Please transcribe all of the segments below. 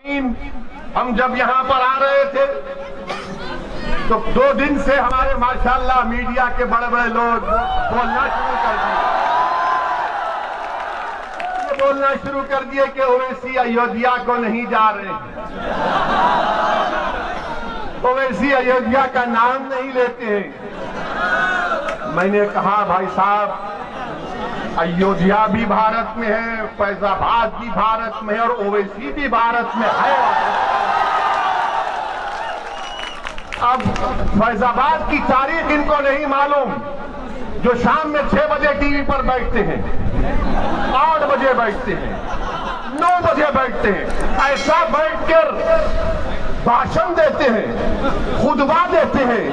हम जब यहाँ पर आ रहे थे तो 2 दिन से हमारे माशाल्लाह मीडिया के बड़े बड़े लोग बोलना शुरू कर दिए। ये बोलना शुरू कर दिए कि ओवैसी अयोध्या को नहीं जा रहे, ओवैसी अयोध्या का नाम नहीं लेते हैं। मैंने कहा भाई साहब, अयोध्या भी भारत में है, फैजाबाद भी भारत में है और ओवैसी भी भारत में है। अब फैजाबाद की तारीख इनको नहीं मालूम, जो शाम में 6 बजे टीवी पर बैठते हैं, 8 बजे बैठते हैं, 9 बजे बैठते हैं, ऐसा बैठकर भाषण देते हैं, खुतबा देते हैं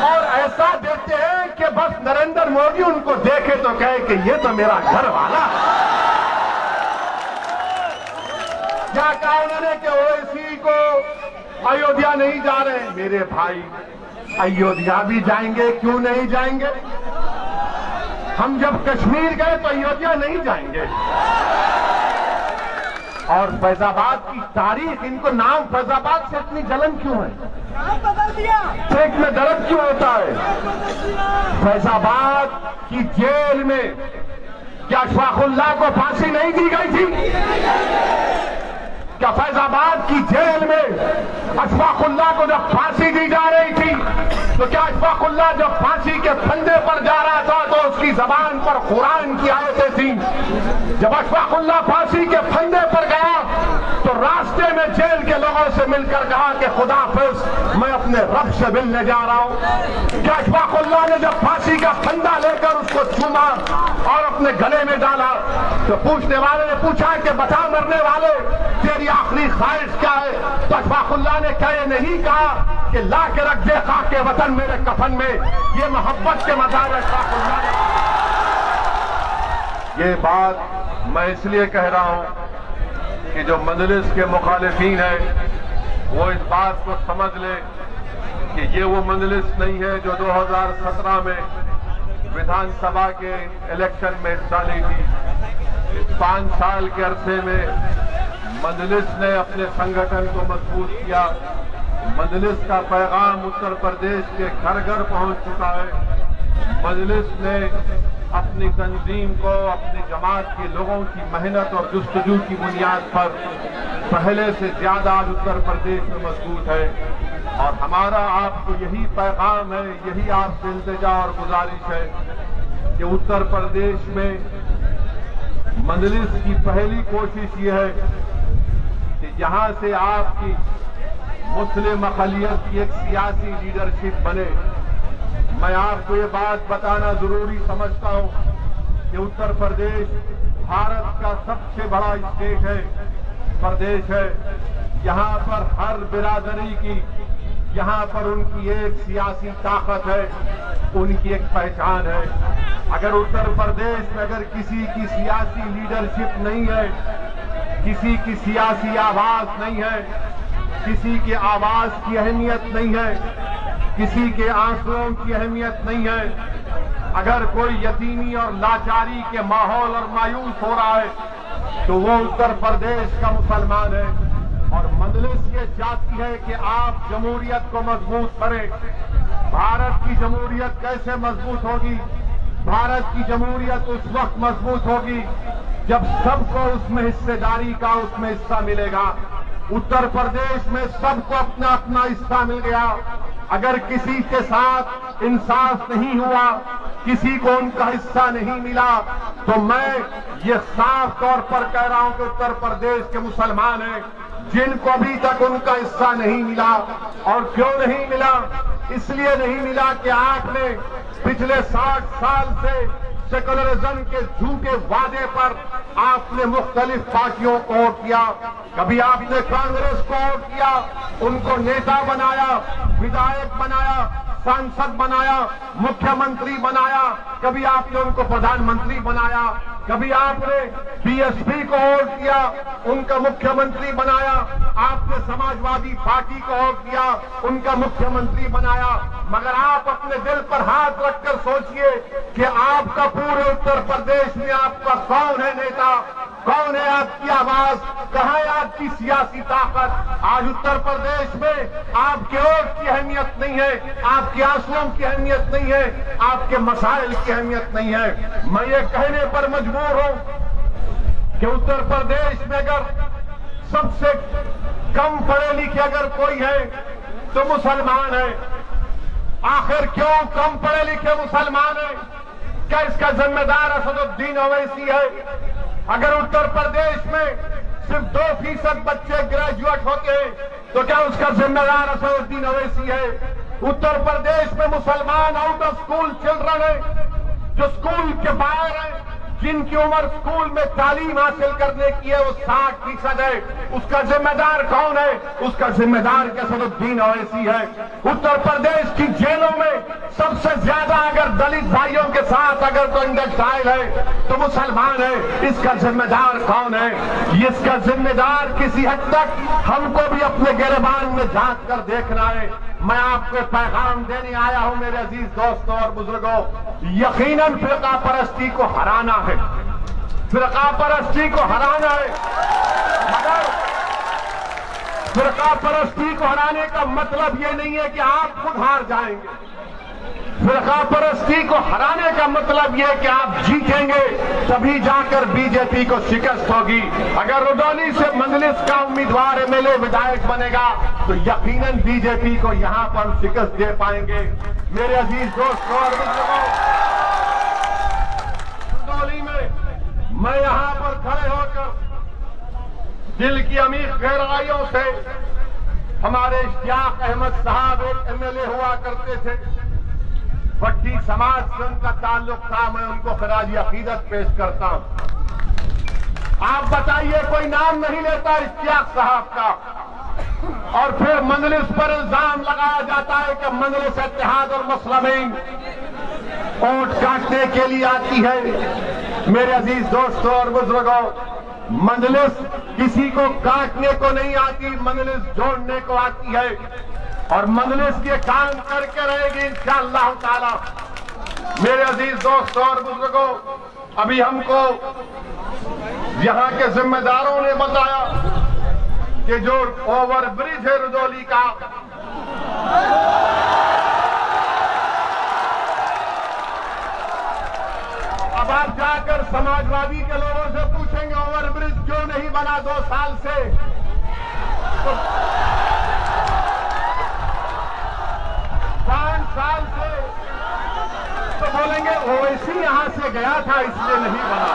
और ऐसा देते हैं कि बस नरेंद्र मोदी उनको देखे तो कहे कि ये तो मेरा घर वाला। क्या कहा उन्होंने कि ओवैसी को अयोध्या नहीं जा रहे। मेरे भाई, अयोध्या भी जाएंगे, क्यों नहीं जाएंगे? हम जब कश्मीर गए तो अयोध्या नहीं जाएंगे। और फैजाबाद की तारीख, इनको नाम फैजाबाद से इतनी जलन क्यों है? बदल दिया, पेट में दर्द क्यों होता है? फैजाबाद की जेल में क्या अशफाकुल्लाह को फांसी नहीं दी गई थी? क्या फैजाबाद की जेल में अशफाकुल्लाह को जब फांसी दी जा रही थी तो क्या अशफाकुल्लाह जब फांसी के फंदे पर जा रहा था तो उसकी जबान पर कुरान की आयतें थी? जब अशफाकुल्लाह फांसी के फंदे पर गया तो रास्ते में जेल के लोगों से मिलकर कहा कि खुदा हाफिज, मैं अपने रब से मिलने जा रहा हूं। क्या अशफाकुल्लाह ने जब फांसी का फंदा लेकर उसको चूमा और अपने गले में डाला तो पूछने वाले ने पूछा कि बता मरने वाले, तेरी आखिरी ख्वाहिश क्या है? तो अशफाकुल्लाह ने क्या ये नहीं कहा कि ला के रख दे खाके वतन मेरे कफन में? ये मोहब्बत के मज़ार अशफाकुल्लाह ने। ये बात मैं इसलिए कह रहा हूं कि जो मजलिस के मुखालिफीन है वो इस बात को समझ ले कि ये वो मजलिस नहीं है जो 2017 में विधानसभा के इलेक्शन में हिस्सा ली थी। इस 5 साल के अरसे में मजलिस ने अपने संगठन को मजबूत किया। मजलिस का पैगाम उत्तर प्रदेश के घर घर पहुंच चुका है। मजलिस ने अपनी तंजीम को, अपनी जमात के लोगों की मेहनत और जुस्तजू की बुनियाद पर पहले से ज्यादा आज उत्तर प्रदेश में मजबूत है। और हमारा आपको यही पैगाम है, यही आपसे इल्तिजा और गुजारिश है कि उत्तर प्रदेश में मजलिस की पहली कोशिश ये है कि यहां से आपकी मुस्लिम अक़लियत की एक सियासी लीडरशिप बने। मैं आपको ये बात बताना जरूरी समझता हूं कि उत्तर प्रदेश भारत का सबसे बड़ा स्टेट है, प्रदेश है। यहां पर हर बिरादरी की, यहां पर उनकी एक सियासी ताकत है, उनकी एक पहचान है। अगर उत्तर प्रदेश में अगर किसी की सियासी लीडरशिप नहीं है, किसी की सियासी आवाज नहीं है, किसी के आवाज की अहमियत नहीं है, किसी के आंसुओं की अहमियत नहीं है, अगर कोई यतीमी और लाचारी के माहौल और मायूस हो रहा है तो वो उत्तर प्रदेश का मुसलमान है। और मजलिस ये चाहती है कि आप जमहूरियत को मजबूत करें। भारत की जमहूरियत कैसे मजबूत होगी? भारत की जमहूरियत उस वक्त मजबूत होगी जब सबको उसमें हिस्सेदारी का उसमें हिस्सा मिलेगा। उत्तर प्रदेश में सबको अपना अपना हिस्सा मिल गया। अगर किसी के साथ इंसाफ नहीं हुआ, किसी को उनका हिस्सा नहीं मिला, तो मैं ये साफ तौर पर कह रहा हूं कि उत्तर प्रदेश के मुसलमान हैं जिनको अभी तक उनका हिस्सा नहीं मिला। और क्यों नहीं मिला? इसलिए नहीं मिला कि आपने पिछले 60 साल से सेकुलरिज्म के झूठे वादे पर आपने मुख्तलिफ पार्टियों को वोट किया। कभी आपने कांग्रेस को वोट किया, उनको नेता बनाया, विधायक बनाया, सांसद बनाया, मुख्यमंत्री बनाया, कभी आपने उनको प्रधानमंत्री बनाया, कभी आपने बीएसपी को वोट किया, उनका मुख्यमंत्री बनाया, आपने समाजवादी पार्टी को वोट किया, उनका मुख्यमंत्री बनाया। मगर आप अपने दिल पर हाथ रखकर सोचिए कि आपका पूरे उत्तर प्रदेश में आपका कौन है नेता? कौन है आपकी आवाज? कहां है आपकी सियासी ताकत? आज उत्तर प्रदेश में आपके वोट की अहमियत नहीं है, आपके आंसुओं की अहमियत नहीं है, आपके मसाइल की अहमियत नहीं है। मैं ये कहने पर मजबूर हूं कि उत्तर प्रदेश में अगर सबसे कम पढ़े लिखे अगर कोई है तो मुसलमान है। आखिर क्यों कम पढ़े लिखे मुसलमान है? क्या इसका जिम्मेदार असदुद्दीन ओवैसी है? अगर उत्तर प्रदेश में सिर्फ 2% बच्चे ग्रेजुएट होते हैं तो क्या उसका जिम्मेदार असदुद्दीन ओवैसी है? उत्तर प्रदेश में मुसलमान आउट ऑफ स्कूल चिल्ड्रन है, जो स्कूल के बाहर है, जिनकी उम्र स्कूल में तालीम हासिल करने की है वो 60% है। उसका जिम्मेदार कौन है? उसका जिम्मेदार असदुद्दीन ओवैसी है। उत्तर प्रदेश की जेलों में सबसे ज्यादा अगर दलित भाइयों के साथ अगर कोई इंडस्ट्राइल है तो मुसलमान है। इसका जिम्मेदार कौन है? इसका जिम्मेदार किसी हद तक हमको भी अपने गिरबान में झांक कर देखना है। मैं आपको पैगाम देने आया हूं मेरे अजीज दोस्तों और बुजुर्गों, यकीनन फिरका परस्ती को हराना है, फिरका परस्ती को हराना है। मगर फिरका परस्ती को हराने का मतलब ये नहीं है कि आप खुद हार जाएंगे। फिरका परस्ती को हराने का मतलब यह है कि आप जीतेंगे तभी जाकर बीजेपी को शिकस्त होगी। अगर रुदौली से मंजलिस का उम्मीदवार एमएलए विधायक बनेगा तो यकीनन बीजेपी को यहां पर शिकस्त दे पाएंगे। मेरे अजीज दोस्तों और बुजुर्गों, रुदौली में मैं यहां पर खड़े होकर दिल की अमीर गहराइयों से, हमारे इश्तियाक अहमद साहब एक एमएलए हुआ करते थे, भट्टी समाज से उनका ताल्लुक था, मैं उनको खराज अकीदत पेश करता हूं। आप बताइए, कोई नाम नहीं लेता इश्तियाक साहब का, और फिर मंजलिस पर इल्जाम लगाया जाता है कि मंजलिस इत्तेहाद और मुस्लिमीन वोट काटने के लिए आती है। मेरे अजीज दोस्तों और बुजुर्गों, मंजलिस किसी को काटने को नहीं आती, मंजलिस जोड़ने को आती है और मंजलिस के काम करके रहेगी इंशाअल्लाह ताला। मेरे अजीज दोस्तों और बुजुर्गों, अभी हमको यहां के जिम्मेदारों ने बताया कि जो ओवर ब्रिज है रुदौली का, अब आप जाकर समाजवादी के लोगों से पूछेंगे ओवर ब्रिज क्यों नहीं बना 2 साल से, तो 5 साल से, तो बोलेंगे ओवैसी यहां से गया था इसलिए नहीं बना।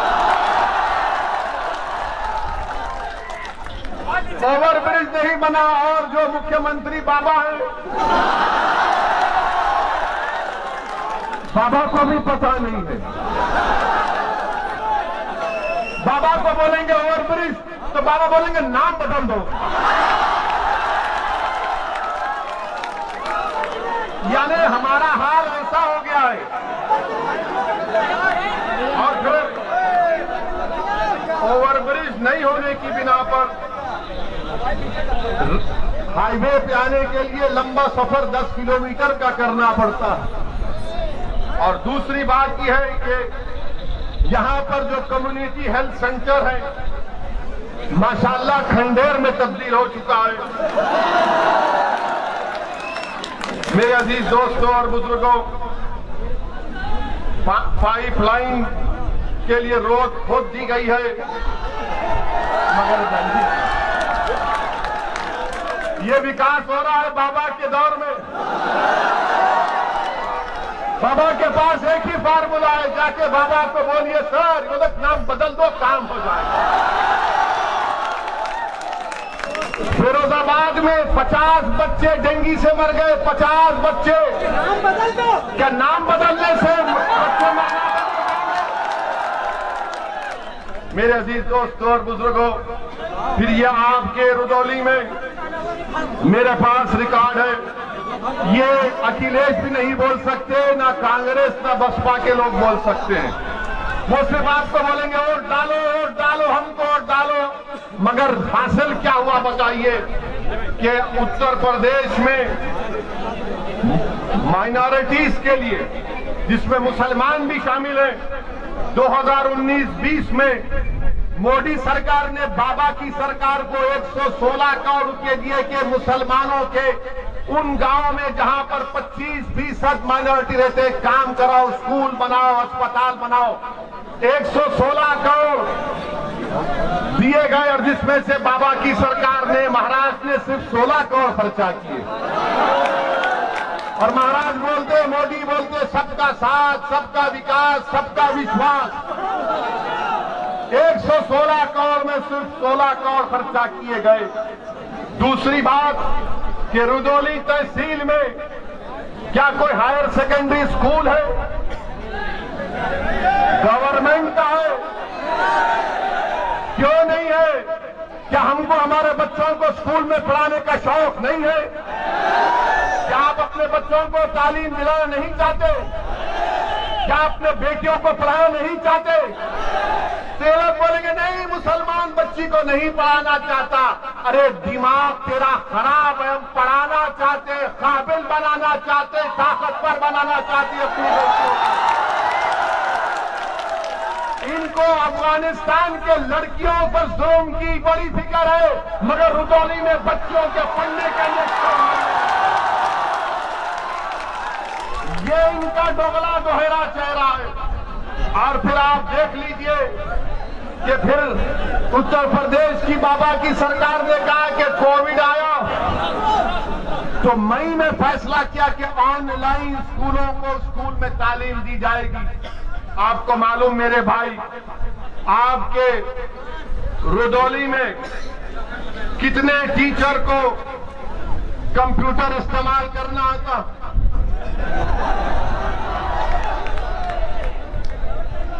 ओवर ब्रिज नहीं बना और जो मुख्यमंत्री बाबा है, बाबा को भी पता नहीं है। बाबा को बोलेंगे ओवर ब्रिज तो बाबा बोलेंगे नाम बदल दो। यानी हमारा हाल ऐसा हो गया है। और फिर ओवरब्रिज नहीं होने की बिना पर हाईवे पे आने के लिए लंबा सफर 10 किलोमीटर का करना पड़ता है। और दूसरी बात यह है कि यहां पर जो कम्युनिटी हेल्थ सेंटर है माशाल्लाह खंडेर में तब्दील हो चुका है। मेरे अजीज दोस्तों और बुजुर्गों, पाइपलाइन के लिए रोड खोद दी गई है, मगर ये विकास हो रहा है बाबा के दौर में। बाबा के पास एक ही फार्मूला है, जाके बाबा को बोलिए सर ये नाम बदल दो, काम हो जाएगा। फिरोजाबाद में 50 बच्चे डेंगू से मर गए, 50 बच्चे। नाम बदल दो। क्या नाम बदलने से बच्चे मरना? मेरे अजीज दोस्तों और बुजुर्गों, फिर यह आपके रुदौली में मेरे पास रिकॉर्ड है, ये अखिलेश भी नहीं बोल सकते, ना कांग्रेस ना बसपा के लोग बोल सकते हैं। वो सिर्फ आपको बोलेंगे वोट डालो, वोट डालो, हमको वोट डालो, मगर हासिल क्या हुआ बताइए कि उत्तर प्रदेश में माइनॉरिटीज के लिए, जिसमें मुसलमान भी शामिल हैं, 2019-20 में मोदी सरकार ने बाबा की सरकार को 116 करोड़ रुपए दिए कि मुसलमानों के उन गांवों में जहां पर 25% माइनॉरिटी रहते हैं, काम कराओ, स्कूल बनाओ, अस्पताल बनाओ। 116 करोड़ दिए गए और जिसमें से बाबा की सरकार ने, महाराष्ट्र ने सिर्फ 16 करोड़ खर्चा किए। और महाराज बोलते, मोदी बोलते सबका साथ, सबका विकास, सबका विश्वास। 116 करोड़ में सिर्फ 16 करोड़ खर्चा किए गए। दूसरी बात कि रुदौली तहसील में क्या कोई हायर सेकेंडरी स्कूल है? गवर्नमेंट का है, क्यों नहीं है? क्या हमको हमारे बच्चों को स्कूल में पढ़ाने का शौक नहीं है? क्या आप अपने बच्चों को तालीम दिलाना नहीं चाहते? क्या अपने बेटियों को पढ़ाना नहीं चाहते? तो लोग बोलेंगे नहीं, मुसलमान बच्ची को नहीं पढ़ाना चाहता। अरे दिमाग तेरा खराब है, हम पढ़ाना चाहते, काबिल बनाना चाहते, ताकतवर बनाना चाहती है अपनी बच्चियों। इनको अफगानिस्तान के लड़कियों पर जुल्म की बड़ी फिक्र है, मगर रुदौली में बच्चियों के पढ़ने के लिए ये इनका दोगला दोहरा चेहरा है। और फिर आप देख लीजिए कि फिर उत्तर प्रदेश की बाबा की सरकार ने कहा कि कोविड आया तो मई में फैसला किया कि ऑनलाइन स्कूलों को स्कूल में तालीम दी जाएगी। आपको मालूम मेरे भाई, आपके रुदौली में कितने टीचर को कंप्यूटर इस्तेमाल करना आता?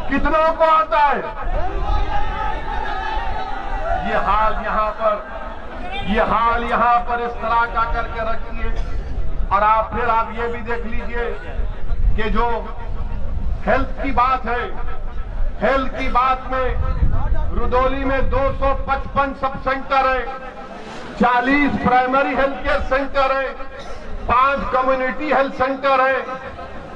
कितनों को आता है? ये हाल यहां पर इस तरह का करके रखिए। और आप ये भी देख लीजिए कि जो हेल्थ की बात है, हेल्थ की बात में रुदौली में 255 सब सेंटर है, 40 प्राइमरी हेल्थ केयर सेंटर है, 5 कम्युनिटी हेल्थ सेंटर है,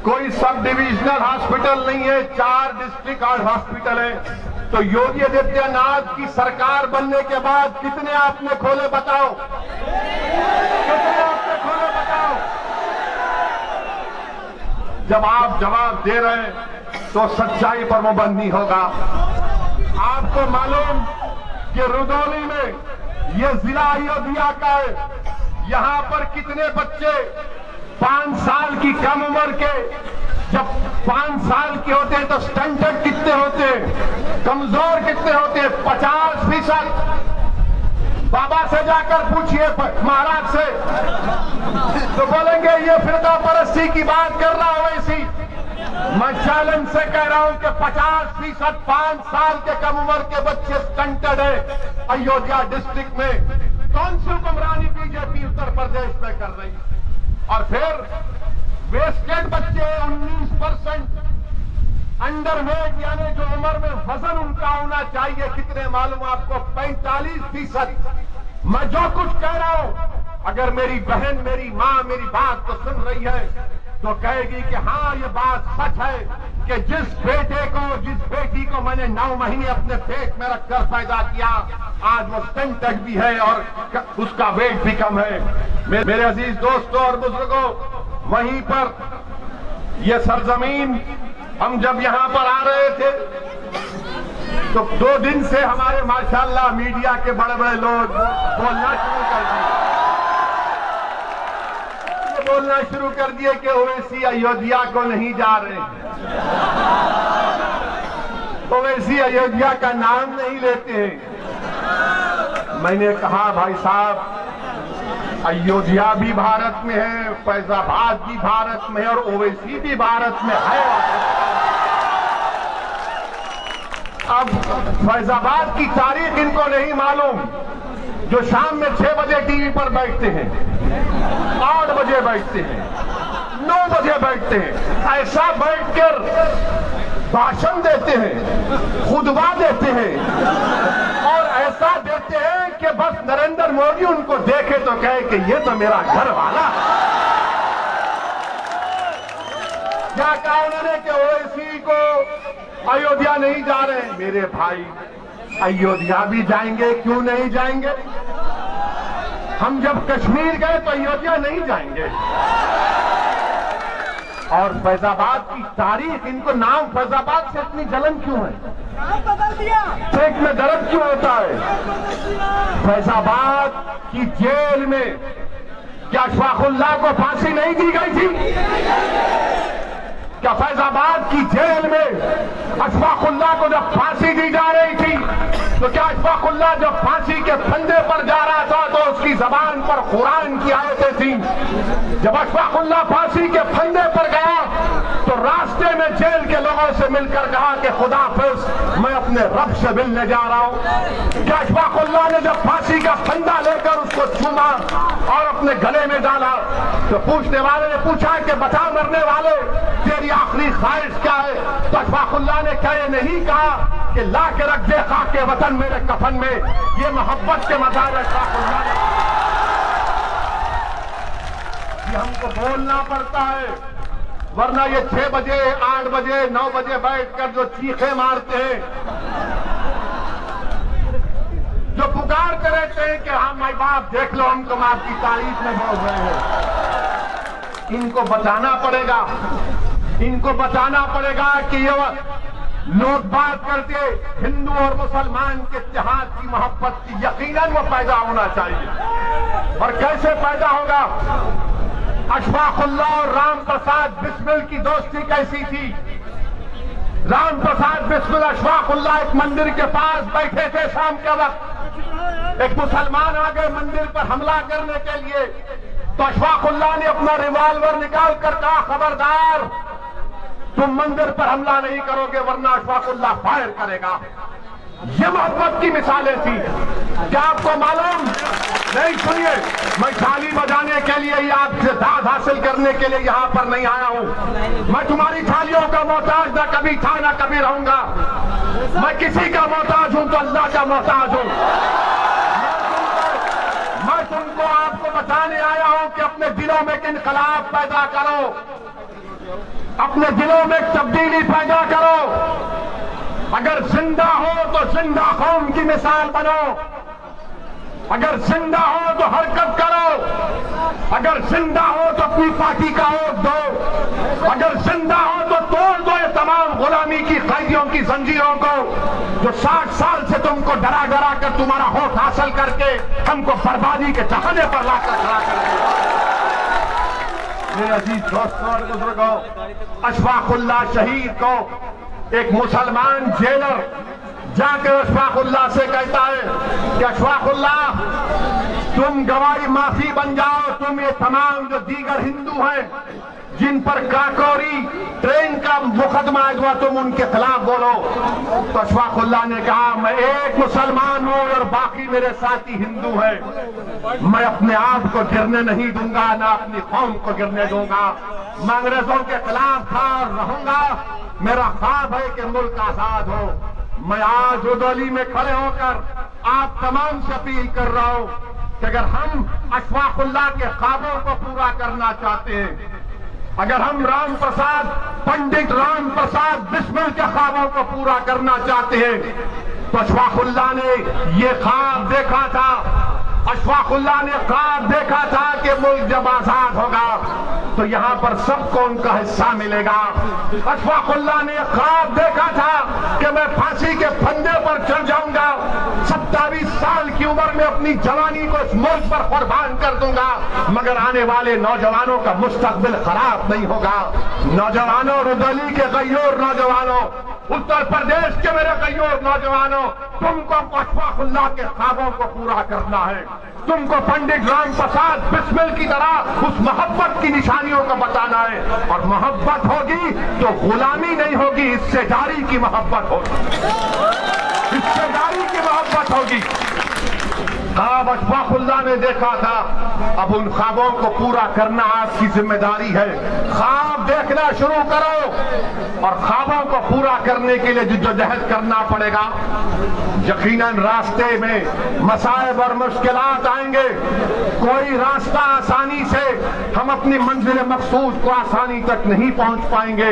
कोई सब डिविजनल हॉस्पिटल नहीं है, 4 डिस्ट्रिक्ट हॉस्पिटल है। तो योगी आदित्यनाथ की सरकार बनने के बाद कितने आपने खोले बताओ? कितने आपने खोले बताओ? जब आप जवाब दे रहे हैं तो सच्चाई पर पाबंदी होगा। आपको मालूम कि रुदौली में यह जिला अयोध्या का है, यहां पर कितने बच्चे 5 साल की कम उम्र के, जब 5 साल के होते हैं तो स्टंटेड कितने होते हैं, कमजोर कितने होते हैं? 50%। बाबा से जाकर पूछिए, महाराज से, तो बोलेंगे ये फिरका परस्ती की बात कर रहा हो। ऐसी मैं चैलेंज से कह रहा हूं कि 50% 5 साल के कम उम्र के बच्चे स्टंटेड है अयोध्या डिस्ट्रिक्ट में। कौन सी हुक्मरानी बीजेपी उत्तर प्रदेश में कर रही है? और फिर वेस्टेड बच्चे 19% अंडरवेट, यानी जो उम्र में वजन उनका होना चाहिए, कितने मालूम आपको? 45%। मैं जो कुछ कह रहा हूं, अगर मेरी बहन, मेरी मां मेरी बात को सुन रही है तो कहेगी कि हाँ ये बात सच है कि जिस बेटी को मैंने 9 महीने अपने पेट में रखकर पैदा किया, आज वो स्टंटेड भी है और उसका वेट भी कम है। मेरे अजीज दोस्तों और बुजुर्गों, वहीं पर ये सरजमीन, हम जब यहां पर आ रहे थे तो 2 दिन से हमारे माशाल्लाह मीडिया के बड़े बड़े लोग बोलना शुरू कर दिए कि ओवैसी अयोध्या को नहीं जा रहे, ओवैसी अयोध्या का नाम नहीं लेते हैं। मैंने कहा भाई साहब, अयोध्या भी भारत में है, फैजाबाद भी भारत में है और ओवैसी भी भारत में है। अब फैजाबाद की तारीख इनको नहीं मालूम, जो शाम में 6 बजे टीवी पर बैठते हैं, 8 बजे बैठते हैं, 9 बजे बैठते हैं, ऐसा बैठकर भाषण देते हैं, खुतबा देते हैं और ऐसा देते हैं कि बस नरेंद्र मोदी उनको देखे तो कहे कि ये तो मेरा घर वाला। क्या कहा उन्होंने कि ओवैसी को अयोध्या नहीं जा रहे? मेरे भाई, अयोध्या भी जाएंगे, क्यों नहीं जाएंगे? हम जब कश्मीर गए तो अयोध्या नहीं जाएंगे। और फैजाबाद की तारीख, इनको नाम फैजाबाद से इतनी जलन क्यों है? बदल दिया, पेट में दर्द क्यों होता है? फैजाबाद की जेल में क्या अशफाकुल्लाह को फांसी नहीं दी गई थी? क्या फैजाबाद की जेल में अशफाकुल्लाह को जब फांसी दी जा रही थी तो क्या अशफाकुल्लाह जब फांसी के फंदे पर जा रहा था तो उसकी जबान पर कुरान की आयतें थी? जब अशफाकुल्लाह फांसी के फंदे पर गया तो रास्ते में जेल के लोगों से मिलकर कहा कि खुदा हाफिज, मैं अपने रब से मिलने जा रहा हूं। क्या अशफाकुल्लाह ने जब फांसी का फंदा लेकर उसको चूमा और अपने गले में डाला तो पूछने वाले ने पूछा कि बता मरने वाले, तेरी आखिरी ख्वाहिश क्या है? तो अशफाकुल्लाह ने क्या ये नहीं कहा कि ला के रख दे खाके वतन मेरे कफन में? ये मोहब्बत के मज़ार अशफाकुल्लाह ने, ये हमको बोलना पड़ता है, वरना ये 6 बजे 8 बजे 9 बजे बैठकर जो चीखे मारते हैं, जो पुकार कर रहते हैं कि हाँ माई बाप देख लो हम तुम आपकी तारीफ में बोल रहे हैं, इनको बताना पड़ेगा, इनको बताना पड़ेगा कि ये लोग बात करते हिंदू और मुसलमान के इत्तेहाद की मोहब्बत की, यकीनन वो पैदा होना चाहिए। और कैसे पैदा होगा? अशफाकुल्लाह और राम प्रसाद बिस्मिल की दोस्ती कैसी थी? राम प्रसाद बिस्मिल अशफाकुल्लाह एक मंदिर के पास बैठे थे शाम के वक्त, एक मुसलमान आ गए मंदिर पर हमला करने के लिए, तो अशफाकुल्लाह ने अपना रिवॉल्वर निकाल कर कहा खबरदार तुम मंदिर पर हमला नहीं करोगे वरना अशफाकुल्लाह फायर करेगा। ये मोहब्बत की मिसालें थी। क्या आपको मालूम नहीं? सुनिए, मैं थाली बजाने के लिए या आपसे दाद हासिल करने के लिए यहां पर नहीं आया हूं। मैं तुम्हारी थालियों का मोहताज ना कभी था ना कभी रहूंगा। मैं किसी का मोहताज हूं तो अल्लाह का मोहताज हूं। मैं तुमको आपको बताने आया हूं कि अपने दिलों में इनकलाब पैदा करो, अपने दिलों में तब्दीली पैदा करो। अगर जिंदा हो तो जिंदा कौम की मिसाल बनो, अगर जिंदा हो तो हरकत करो, अगर जिंदा हो तो अपनी पार्टी का वोट दो, अगर जिंदा हो तो तोड़ दो ये तमाम गुलामी की कैदियों की जंजीरों को जो 60 साल से तुमको डरा डरा कर तुम्हारा वोट हासिल करके हमको बर्बादी के चाहने पर लाकर खड़ा कर दिया। मेरे अजीज दोस्तों और बुजुर्गों, अशफाकुल्लाह शहीद को एक मुसलमान जेलर जाकर अशफाकुल्लाह से कहता है कि अशफाकुल्लाह तुम गवाही माफी बन जाओ, तुम ये तमाम जो दीगर हिंदू हैं जिन पर काकोरी ट्रेन का मुकदमा हुआ तुम उनके खिलाफ बोलो। तो अशफाकुल्लाह ने कहा मैं एक मुसलमान हूं और बाकी मेरे साथी हिंदू हैं, मैं अपने आप को गिरने नहीं दूंगा ना अपनी कौम को गिरने दूंगा। मैं अंग्रेजों के खिलाफ था और रहूंगा। मेरा ख्वाब है कि मुल्क आजाद हो। मैं आज रुदौली में खड़े होकर आप तमाम से अपील कर रहा हूं कि अगर हम अशफाकुल्लाह के ख्वाबों को पूरा करना चाहते हैं, अगर हम राम प्रसाद पंडित राम प्रसाद बिस्मिल के ख्वाबों को पूरा करना चाहते हैं, तो अशफाकुल्लाह ने ये ख्वाब देखा था। अशफाकुल्लाह ने ख्वाब देखा था कि मुल्क जब आजाद होगा तो यहां पर सबको उनका हिस्सा मिलेगा। अशफाकुल्लाह ने ख्वाब देखा था कि मैं फांसी के फंदे पर चढ़ जाऊंगा, 27 साल की उम्र में अपनी जवानी को इस मुल्क पर कुर्बान कर दूंगा, मगर आने वाले नौजवानों का मुस्तकबिल खराब नहीं होगा। नौजवानों, रुदौली के गय्योर नौजवानों, उत्तर प्रदेश के मेरे गय्योर नौजवानों, तुमको अशफाकुल्लाह के ख्वाबों को पूरा करना है। तुमको पंडित राम प्रसाद बिस्मिल की तरह उस मोहब्बत की निशानियों को बताना है, और मोहब्बत होगी तो गुलामी नहीं होगी, हिस्सेदारी की मोहब्बत होगी, हिस्सेदारी की मोहब्बत होगी। ख्वाब अशफाकुल्लाह ने देखा था अब उन ख्वाबों को पूरा करना आपकी जिम्मेदारी है। ख्वाब देखना शुरू करो और ख्वाबों को पूरा करने के लिए जिद्दोजहद करना पड़ेगा। यकीनन रास्ते में मसाइब और मुश्किलात आएंगे, कोई रास्ता आसानी से हम अपनी मंजिल मकसूद को आसानी तक नहीं पहुंच पाएंगे।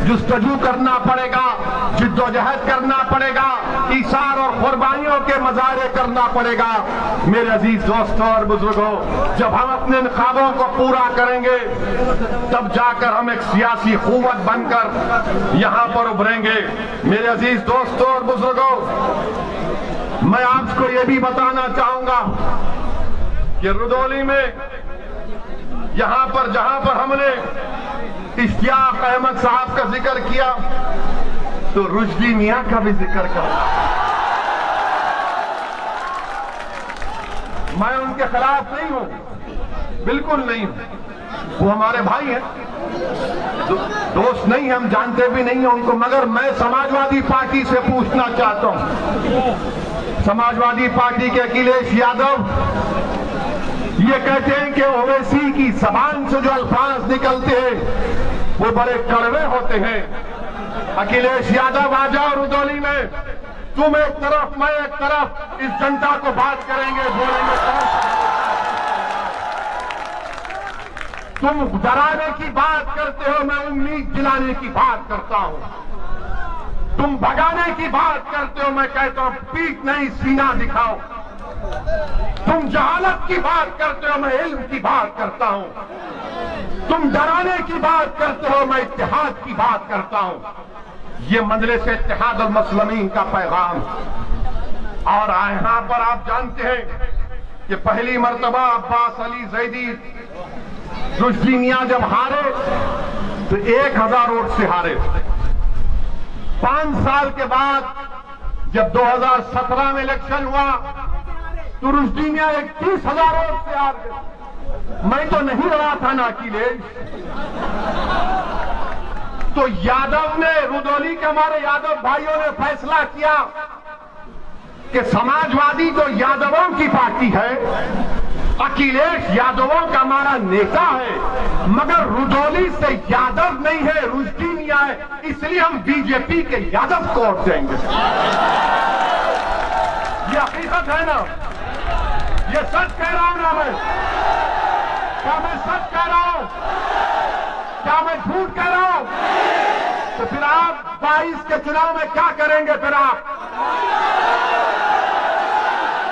जुस्तजू करना पड़ेगा, जिद्दोजहद करना पड़ेगा, ईसार और कुर्बानियों के मजारे करना पड़ेगा। मेरे अजीज दोस्तों और बुजुर्गों, जब हम अपने इन ख्वाबों को पूरा करेंगे तब जाकर हम एक सियासी कुव्वत बनकर यहां पर उभरेंगे। मेरे अजीज दोस्तों और बुजुर्गों, मैं आपको यह भी बताना चाहूंगा कि रुदौली में यहां पर जहां पर हमने इश्तियाक अहमद साहब का जिक्र किया तो रुश्दी मियां का भी जिक्र करा। मैं उनके खिलाफ नहीं हूं, बिल्कुल नहीं हूं, वो हमारे भाई हैं, दोस्त नहीं, हम जानते भी नहीं हैं उनको। मगर मैं समाजवादी पार्टी से पूछना चाहता हूं, समाजवादी पार्टी के अखिलेश यादव ये कहते हैं कि ओवैसी की जबान से जो अल्फाज निकलते हैं वो बड़े कड़वे होते हैं। अखिलेश यादव आ जाओ रुदौली में, तुम एक तरफ मैं एक तरफ, इस जनता को बात करेंगे, बोलेंगे। तुम डराने की बात करते हो, मैं उम्मीद दिलाने की बात करता हूं। तुम भगाने की बात करते हो, मैं कहता हूं पीठ नहीं सीना दिखाओ। तुम जहालत की बात करते हो, मैं इल्म की बात करता हूं। तुम डराने की बात करते हो, मैं इत्तेहाद की बात करता हूं। ये मजलिस इत्तेहाद और मुस्लिमीन का पैगाम। और यहां पर आप जानते हैं कि पहली मर्तबा अब्बास अली जैदी रुश्दी मियां जब हारे तो 1000 वोट से हारे। 5 साल के बाद जब 2017 में इलेक्शन हुआ तो रुश्दी मियां 31,000 वोट से हार गए। मैं तो नहीं रहा था ना अखिलेश। तो यादव ने, रुदौली के हमारे यादव भाइयों ने फैसला किया कि समाजवादी तो यादवों की पार्टी है, अखिलेश यादवों का हमारा नेता है, मगर रुदौली से यादव नहीं है, रुश्दी मियां है, इसलिए हम बीजेपी के यादव को वोट देंगे। ये हकीकत है ना, ये सच कह रहा हूं ना मैं? क्या मैं सच कह रहा हूं? क्या मैं झूठ कह रहा हूं? तो फिर आप 22 के चुनाव में क्या करेंगे? फिर आप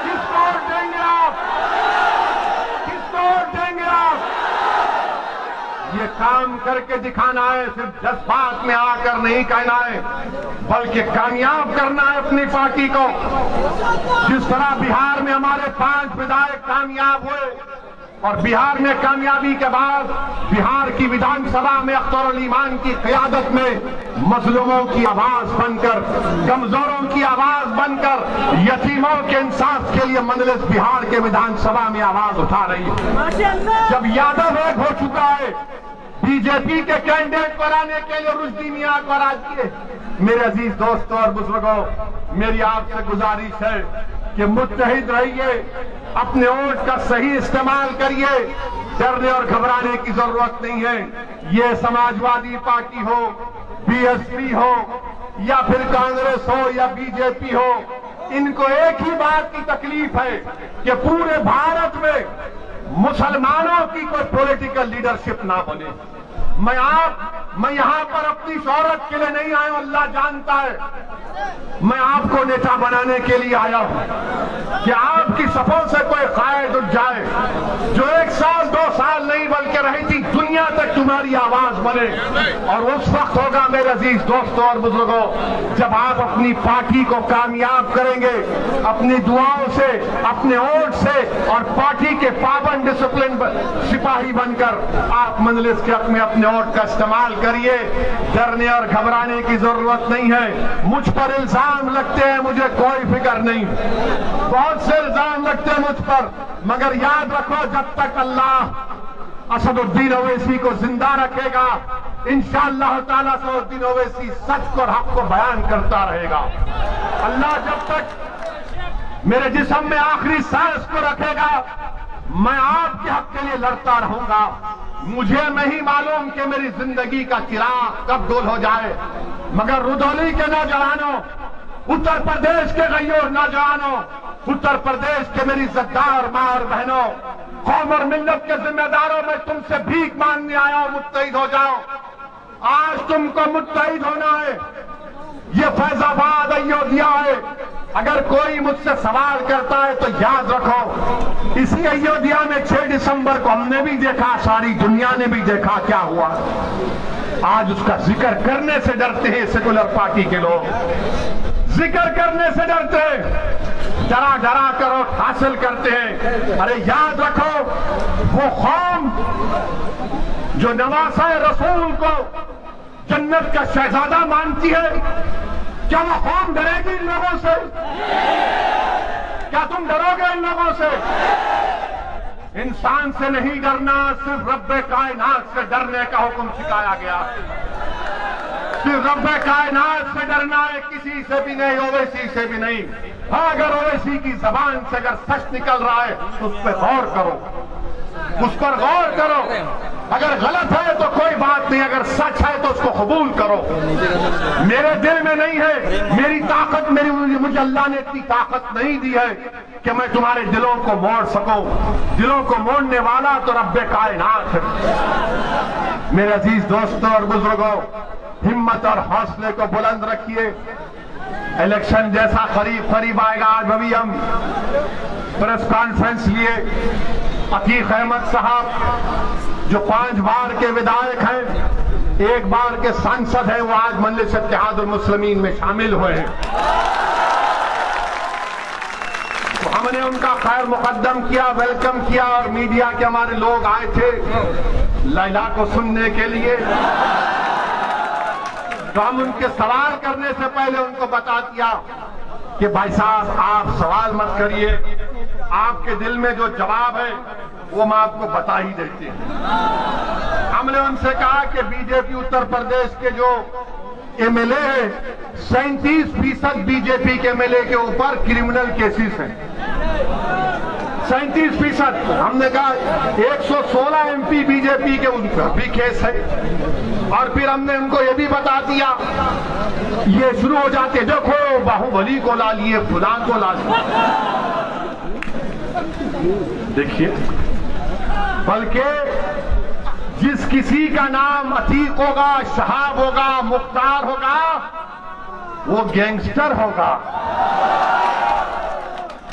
किसको वोट देंगे? आप किसको वोट देंगे? आप ये काम करके दिखाना है, सिर्फ जज्बात में आकर नहीं कहना है, बल्कि कामयाब करना है अपनी पार्टी को। जिस तरह बिहार में हमारे 5 विधायक कामयाब हुए और बिहार में कामयाबी के बाद बिहार की विधानसभा में अख्तर अली ईमान की क़यादत में मजलूमों की आवाज बनकर, कमजोरों की आवाज बनकर, यतीमों के इंसाफ के लिए मजलिस बिहार के विधानसभा में आवाज उठा रही है। जब यादव एक हो चुका है, बीजेपी के कैंडिडेट बनाने के लिए रुश्दी मियां को राजी। मेरे अजीज दोस्तों और बुजुर्गों, मेरी आपसे गुजारिश है कि मुत्तहिद रहिए, अपने वोट का सही इस्तेमाल करिए, डरने और घबराने की जरूरत नहीं है। ये समाजवादी पार्टी हो, बीएसपी हो या फिर कांग्रेस हो या बीजेपी हो, इनको एक ही बात की तकलीफ है कि पूरे भारत में मुसलमानों की कोई पॉलिटिकल लीडरशिप ना बने। मैं यहां पर अपनी शोहरत के लिए नहीं आया हूं, अल्लाह जानता है। मैं आपको नेता बनाने के लिए आया हूं कि आपकी सफों से कोई कायद उठ जाए, जो 1 साल 2 साल नहीं बल्कि रही थी दुनिया तक तुम्हारी आवाज बने। और उस वक्त होगा मेरे अजीज दोस्तों और बुजुर्गों, जब आप अपनी पार्टी को कामयाब करेंगे, अपनी दुआओं से, अपने वोट से और पार्टी के पाबंद डिसिप्लिन सिपाही बनकर आप मजलिस के हक में अपने वोट का इस्तेमाल करिए। डरने और घबराने की जरूरत नहीं है। मुझ पर इल्जाम लगते हैं, मुझे कोई फिक्र नहीं, बहुत से इल्जाम लगते हैं मुझ पर, मगर याद रखो जब तक अल्लाह असदुद्दीन ओवैसी को जिंदा रखेगा, इंशाअल्लाह ताला असदुद्दीन ओवैसी सच को और हक को बयान करता रहेगा। अल्लाह जब तक मेरे जिस्म में आखिरी सांस को रखेगा, मैं आपके हक के लिए लड़ता रहूंगा। मुझे नहीं मालूम कि मेरी जिंदगी का चिराग कब गोल हो जाए, मगर रुदौली के नौजवानों, उत्तर प्रदेश के गैयोर नौजवानों, उत्तर प्रदेश के मेरी इज्जतदार मां और बहनों, कौम और मिल्लत के जिम्मेदारों, मैं तुमसे भीख मांगने आया हूं, मुत्तहिद हो जाओ। आज तुमको मुत्तहिद होना है। ये फैजाबाद अयोध्या है। अगर कोई मुझसे सवाल करता है तो याद रखो, इसी अयोध्या में 6 दिसंबर को हमने भी देखा, सारी दुनिया ने भी देखा क्या हुआ। आज उसका जिक्र करने से डरते हैं सेकुलर पार्टी के लोग, जिक्र करने से डरते हैं, डरा डरा कर वोट हासिल करते हैं। अरे याद रखो, वो कौम जो नवासा रसूल को जन्नत का शहजादा मानती है, क्या वो कौम डरेगी इन लोगों से? क्या तुम डरोगे इन लोगों से? इंसान से नहीं डरना, सिर्फ रब्बे कायनात से डरने का हुक्म सिखाया गया। सिर्फ रब्बे कायनात से डरना है, किसी से भी नहीं, ओवैसी से भी नहीं। हाँ, अगर ओवैसी की जबान से अगर सच निकल रहा है तो उस पर गौर करो, उस पर गौर करो। अगर गलत है तो कोई बात नहीं, अगर सच है तो उसको कबूल करो। मेरे दिल में नहीं है, मेरी ताकत, मुझे अल्लाह ने इतनी ताकत नहीं दी है कि मैं तुम्हारे दिलों को मोड़ सकूं। दिलों को मोड़ने वाला तो रब्बे कायनात है। मेरे अजीज दोस्तों और बुजुर्गों, हिम्मत और हौसले को बुलंद रखिए। इलेक्शन जैसा करीब आएगा। आज अभी हम प्रेस कॉन्फ्रेंस लिए, अतीक अहमद साहब जो 5 बार के विधायक हैं, 1 बार के सांसद हैं, वो आज मजलिस इत्तेहादुल मुस्लिमीन में शामिल हुए हैं। तो हमने उनका खैर मुकद्दम किया, वेलकम किया, और मीडिया के हमारे लोग आए थे लैला को सुनने के लिए। तो हम उनके सवाल करने से पहले उनको बता दिया कि भाई साहब, आप सवाल मत करिए, आपके दिल में जो जवाब है वो हम आपको बता ही देते हैं। हमने उनसे कहा कि बीजेपी उत्तर प्रदेश के जो एमएलए है, 37% बीजेपी के एमएलए के ऊपर क्रिमिनल केसेस हैं। 37%। हमने कहा 116 एमपी बीजेपी के उनका भी केस है। और फिर हमने उनको ये भी बता दिया, ये शुरू हो जाते, देखो बाहुबली को ला लिए, फुला को ला लिए। देखिए, बल्कि जिस किसी का नाम अतीक होगा, शहाब होगा, मुख्तार होगा, वो गैंगस्टर होगा,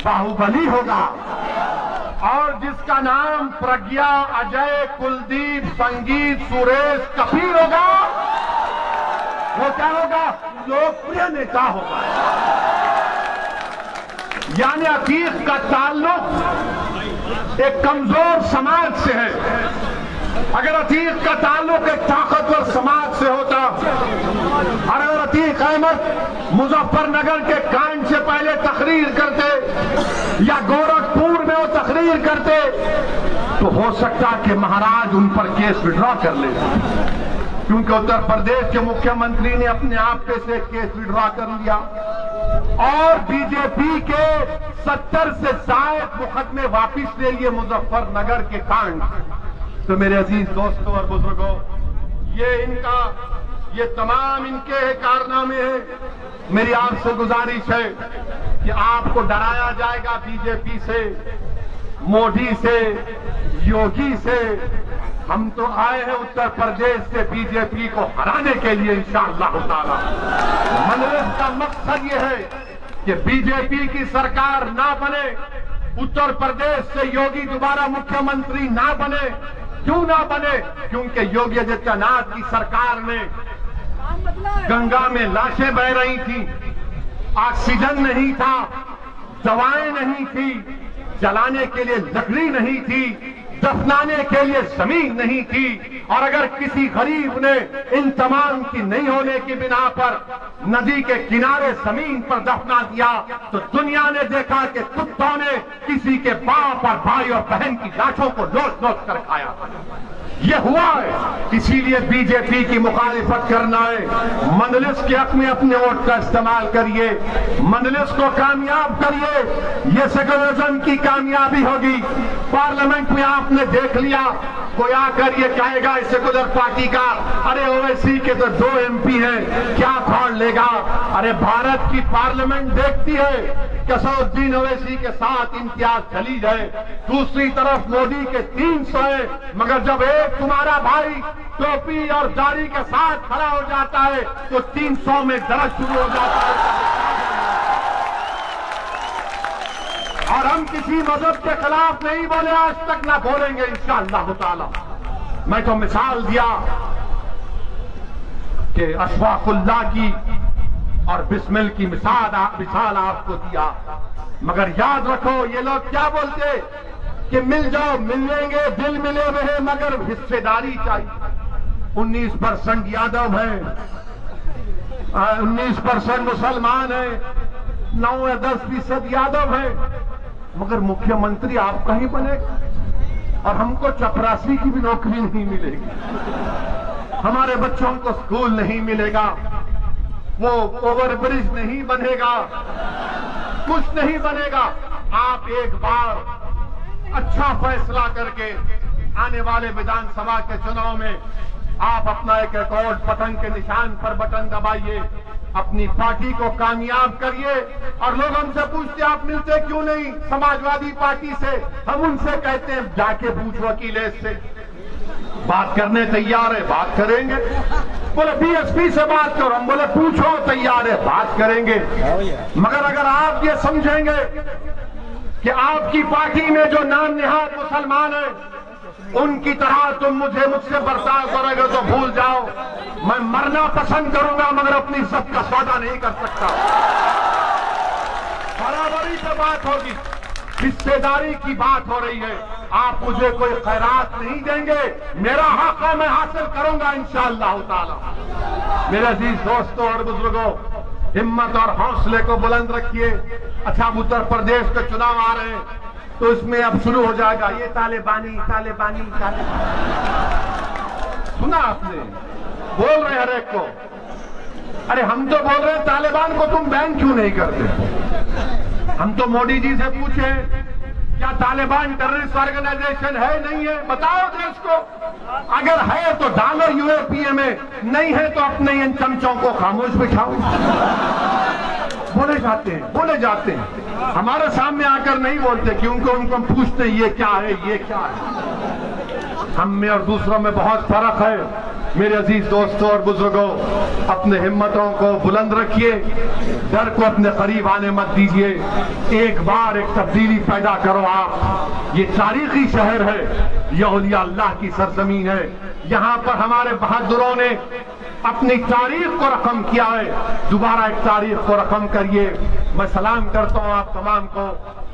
बाहुबली होगा। और जिसका नाम प्रज्ञा, अजय, कुलदीप, संगीत, सुरेश, कपिल होगा, वो क्या होगा? लोकप्रिय नेता होगा। यानी अतीक का ताल्लुक एक कमजोर समाज से है। अगर अतीक का ताल्लुक एक ताकतवर समाज से होता, और अगर अतीक अहमद मुजफ्फरनगर के कांड से पहले तकरीर करते या गोरखपुर में वो तकरीर करते, तो हो सकता कि महाराज उन पर केस विड्रॉ कर ले, क्योंकि उत्तर प्रदेश के मुख्यमंत्री ने अपने आप पे से केस विड्रॉ कर लिया और बीजेपी के 70 से ज्यादा मुकदमे वापिस ले लिए मुजफ्फरनगर के कांड। तो मेरे अजीज दोस्तों और बुजुर्गों, ये तमाम इनके कारनामे हैं। मेरी आपसे गुजारिश है कि आपको डराया जाएगा बीजेपी से, मोदी से, योगी से। हम तो आए हैं उत्तर प्रदेश से बीजेपी को हराने के लिए इंशाअल्लाह ताला। मजलिस का मकसद ये है कि बीजेपी की सरकार ना बने, उत्तर प्रदेश से योगी दोबारा मुख्यमंत्री ना बने। क्यों ना बने? क्योंकि योगी आदित्यनाथ की सरकार में गंगा में लाशें बह रही थी, ऑक्सीजन नहीं था, दवाएं नहीं थी, जलाने के लिए लकड़ी नहीं थी, दफनाने के लिए जमीन नहीं थी। और अगर किसी गरीब ने इन तमाम की नहीं होने की बिना पर नदी के किनारे जमीन पर दफना दिया, तो दुनिया ने देखा कि कुत्तों ने किसी के बाप और भाई और बहन की लाशों को नोच नोच कर खाया। ये हुआ है, इसीलिए बीजेपी की मुखालिफत करना है। मंजलिस के हक में अपने वोट का इस्तेमाल करिए, मंजलिस को कामयाब करिए, ये सेकुलरिज्म की कामयाबी होगी। पार्लियामेंट में आपने देख लिया, कोई आकर ये कहेगा इस सेकुलर पार्टी का, अरे ओवैसी के तो 2 MP हैं, क्या फाड़ लेगा। अरे भारत की पार्लियामेंट देखती है कसरुद्दीन ओवैसी के साथ इम्तियाज चली जाए, दूसरी तरफ मोदी के 300 है, मगर जब एक तुम्हारा भाई टोपी और दाढ़ी के साथ खड़ा हो जाता है तो 300 में दर्द शुरू हो जाता है। और हम किसी मजहब के खिलाफ नहीं बोले, आज तक ना बोलेंगे इंशाअल्लाह ताला। मैं तो मिसाल दिया कि अशफाकुल्लाह की और बिस्मिल की मिसाल आपको दिया, मगर याद रखो ये लोग क्या बोलते कि मिल जाओ, मिलेंगे, दिल मिले रहे, मगर हिस्सेदारी चाहिए। 19% यादव है, 19% मुसलमान है, 9 या 10% यादव है, मगर मुख्यमंत्री आपका ही बनेगा और हमको चपरासी की भी नौकरी नहीं मिलेगी, हमारे बच्चों को स्कूल नहीं मिलेगा, वो ओवरब्रिज नहीं बनेगा, कुछ नहीं बनेगा। आप एक बार अच्छा फैसला करके आने वाले विधानसभा के चुनाव में आप अपना एक रिकॉर्ड पतंग के निशान पर बटन दबाइए, अपनी पार्टी को कामयाब करिए। और लोग हमसे पूछते आप मिलते क्यों नहीं समाजवादी पार्टी से, हम उनसे कहते हैं जाके पूछो वकील से, बात करने तैयार है, बात करेंगे। बोले बीएसपी से बात करो, हम बोले पूछो, तैयार है, बात करेंगे। मगर अगर आप ये समझेंगे कि आपकी पार्टी में जो नाम निहाद मुसलमान है उनकी तरह तुम मुझसे बर्ताव करोगे तो भूल जाओ, मैं मरना पसंद करूंगा मगर अपनी इज्जत का सौदा नहीं कर सकता। बराबरी से बात होगी, हिस्सेदारी की बात हो रही है। आप मुझे कोई खैरात नहीं देंगे, मेरा हक है, मैं हासिल करूंगा इंशाअल्लाह ताला। मेरे अजीज दोस्तों और बुजुर्गों, हिम्मत और हौसले को बुलंद रखिए। अच्छा, अब उत्तर प्रदेश के चुनाव आ रहे हैं तो इसमें अब शुरू हो जाएगा ये तालिबानी तालिबानी तालिबानी, सुना आपने, बोल रहे हर एक को। अरे हम तो बोल रहे हैं तालिबान को तुम बैन क्यों नहीं करते। हम तो मोदी जी से पूछे क्या तालिबान टेररिस्ट ऑर्गेनाइजेशन है, नहीं है, बताओ देश को। अगर है तो डालो यूएपीए में, नहीं है तो अपने इन चमचों को खामोश बिठाओ। बोले जाते हैं, हमारे सामने आकर नहीं बोलते क्योंकि उनको पूछते ये क्या है, ये क्या है। हम में और दूसरों में बहुत फर्क है। मेरे अजीज दोस्तों और बुजुर्गों, अपने हिम्मतों को बुलंद रखिए, डर को अपने करीब आने मत दीजिए। एक बार एक तब्दीली पैदा करो आप। ये तारीखी शहर है, ये औलिया अल्लाह की सरजमीन है। यहाँ पर हमारे बहादुरों ने अपनी तारीख को रकम किया है, दोबारा एक तारीख को रकम करिए। मैं सलाम करता हूँ आप तमाम को,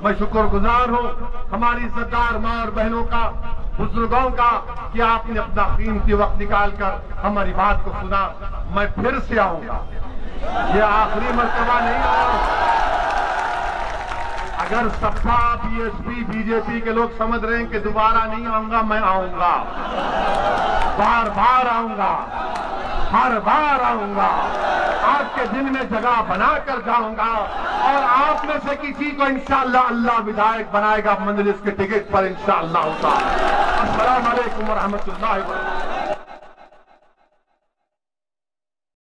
मैं शुक्रगुजार हूँ हमारी इज्जतदार माँ और बहनों का, बुजुर्गों का, कि आपने अपना कीमती वक्त निकालकर हमारी बात को सुना। मैं फिर से आऊंगा, ये आखिरी मर्तबा नहीं आऊंगा। अगर सपा बीएसपी बीजेपी के लोग समझ रहे हैं कि दोबारा नहीं आऊंगा, मैं आऊंगा, बार बार आऊंगा, हर बार आऊंगा, आपके दिल में जगह बनाकर जाऊंगा और आप में से किसी को इंशाअल्लाह अल्लाह विधायक बनाएगा मजलिस के टिकट पर इंशाअल्लाह। अस्सलाम वालेकुम व रहमतुल्लाहि व बरकातहू।